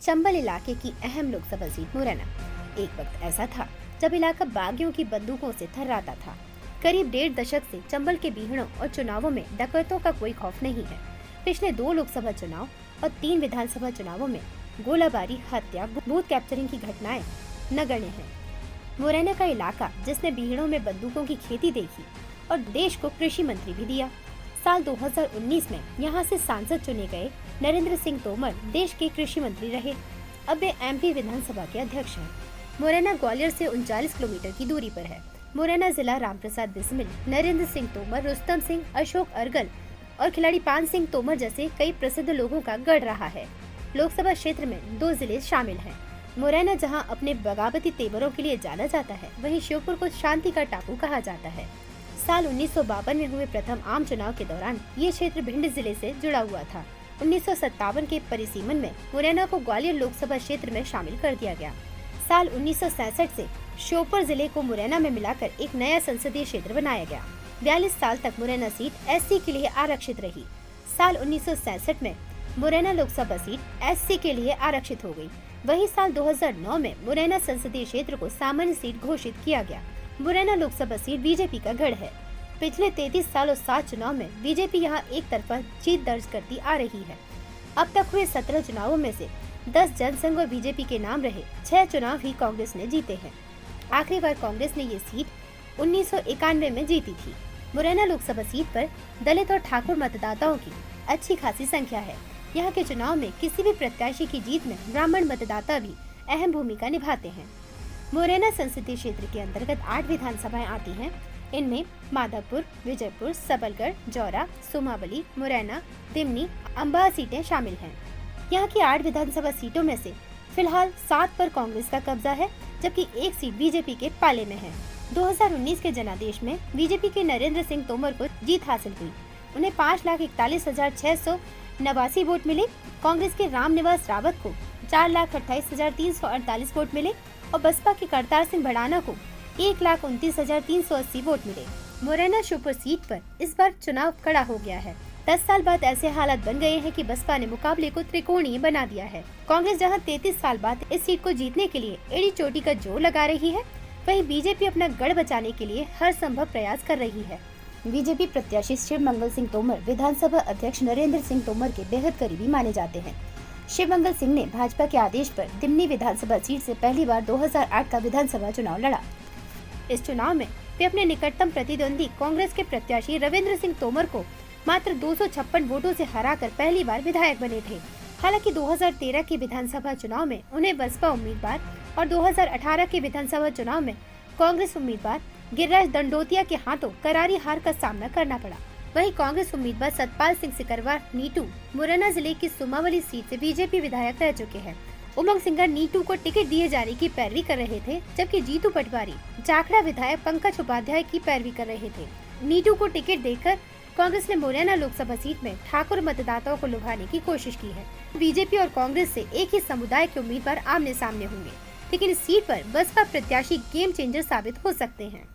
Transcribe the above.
चंबल इलाके की अहम लोकसभा सीट मुरैना। एक वक्त ऐसा था जब इलाका बागियों की बंदूकों से थर्राता था। करीब 1.5 दशक से चंबल के बीहड़ों और चुनावों में डकैतों का कोई खौफ नहीं है। पिछले 2 लोकसभा चुनाव और 3 विधानसभा चुनावों में गोलाबारी, हत्या, बूथ कैप्चरिंग की घटनाएं नगण्य हैं। मुरैना का इलाका जिसने बीहड़ों में बंदूकों की खेती देखी और देश को कृषि मंत्री भी दिया। साल 2019 में यहाँ से सांसद चुने गए नरेंद्र सिंह तोमर देश के कृषि मंत्री रहे। अब वे एमपी विधानसभा के अध्यक्ष हैं। मुरैना ग्वालियर से 39 किलोमीटर की दूरी पर है। मुरैना जिला रामप्रसाद बिस्मिल, नरेंद्र सिंह तोमर, रुस्तम सिंह, अशोक अर्गल और खिलाड़ी पान सिंह तोमर जैसे कई प्रसिद्ध लोगों का गढ़ रहा है। लोकसभा क्षेत्र में 2 जिले शामिल हैं। मुरैना जहां अपने बगावती तेवरों के लिए जाना जाता है, वहीं श्योपुर को शांति का टापू कहा जाता है। साल 1952 में हुए प्रथम आम चुनाव के दौरान ये क्षेत्र भिंड जिले से जुड़ा हुआ था। 1957 के परिसीमन में मुरैना को ग्वालियर लोकसभा क्षेत्र में शामिल कर दिया गया। साल 1967 से श्योपुर जिले को मुरैना में मिलाकर एक नया संसदीय क्षेत्र बनाया गया। 42 साल तक मुरैना सीट एससी के लिए आरक्षित रही। साल 1967 में मुरैना लोकसभा सीट एससी के लिए आरक्षित हो गई। वही साल 2009 में मुरैना संसदीय क्षेत्र को सामान्य सीट घोषित किया गया। मुरैना लोकसभा सीट बीजेपी का गढ़ है। पिछले 33 सालों 7 चुनाव में बीजेपी यहां एक तरफा जीत दर्ज करती आ रही है। अब तक हुए 17 चुनावों में से 10 जनसंघ और बीजेपी के नाम रहे 6 चुनाव ही कांग्रेस ने जीते हैं। आखिरी बार कांग्रेस ने ये सीट 1991 में जीती थी। मुरैना लोकसभा सीट पर दलित और ठाकुर मतदाताओं की अच्छी खासी संख्या है। यहाँ के चुनाव में किसी भी प्रत्याशी की जीत में ब्राह्मण मतदाता भी अहम भूमिका निभाते हैं। मुरैना संसदीय क्षेत्र के अंतर्गत 8 विधानसभाएं आती हैं। इनमें माधवपुर, विजयपुर, सबलगढ़, जौरा, सुमावली, मुरैना, दिमनी, अंबाह सीटें शामिल हैं। यहाँ की 8 विधानसभा सीटों में से फिलहाल 7 पर कांग्रेस का कब्जा है, जबकि एक सीट बीजेपी के पाले में है। 2019 के जनादेश में बीजेपी के नरेंद्र सिंह तोमर को जीत हासिल हुई। उन्हें 5,41,689 वोट मिले। कांग्रेस के रामनिवास रावत को 4,28,348 वोट मिले और बसपा के करतार सिंह भड़ाना को 1,29,380 वोट मिले। मुरैना श्योपुर सीट पर इस बार चुनाव कड़ा हो गया है। 10 साल बाद ऐसे हालात बन गए हैं कि बसपा ने मुकाबले को त्रिकोणीय बना दिया है। कांग्रेस जहां 33 साल बाद इस सीट को जीतने के लिए एड़ी चोटी का जोर लगा रही है, वहीं बीजेपी अपना गढ़ बचाने के लिए हर संभव प्रयास कर रही है। बीजेपी प्रत्याशी शिवमंगल सिंह तोमर विधानसभा अध्यक्ष नरेंद्र सिंह तोमर के बेहद करीबी माने जाते हैं। शिवमंगल सिंह ने भाजपा के आदेश पर दिमनी विधानसभा सीट से पहली बार 2008 का विधानसभा चुनाव लड़ा। इस चुनाव में वे अपने निकटतम प्रतिद्वंदी कांग्रेस के प्रत्याशी रविंद्र सिंह तोमर को मात्र 256 वोटों से हराकर पहली बार विधायक बने थे। हालांकि 2013 के विधानसभा चुनाव में उन्हें बसपा उम्मीदवार और 2018 के विधानसभा चुनाव में कांग्रेस उम्मीदवार गिरिराज दंडोतिया के हाथों करारी हार का सामना करना पड़ा। वहीं कांग्रेस उम्मीदवार सतपाल सिंह सिकरवार नीटू मुरैना जिले की सुमावली सीट से बीजेपी विधायक रह चुके हैं। उमंग सिंगर नीटू को टिकट दिए जाने की पैरवी कर रहे थे, जबकि जीतू पटवारी जाखड़ा विधायक पंकज उपाध्याय की पैरवी कर रहे थे। नीटू को टिकट देकर कांग्रेस ने मुरैना लोकसभा सीट में ठाकुर मतदाताओं को लुभाने की कोशिश की है। बीजेपी और कांग्रेस से एक ही समुदाय के उम्मीदवार आमने सामने होंगे, लेकिन इस सीट पर बसपा प्रत्याशी गेम चेंजर साबित हो सकते हैं।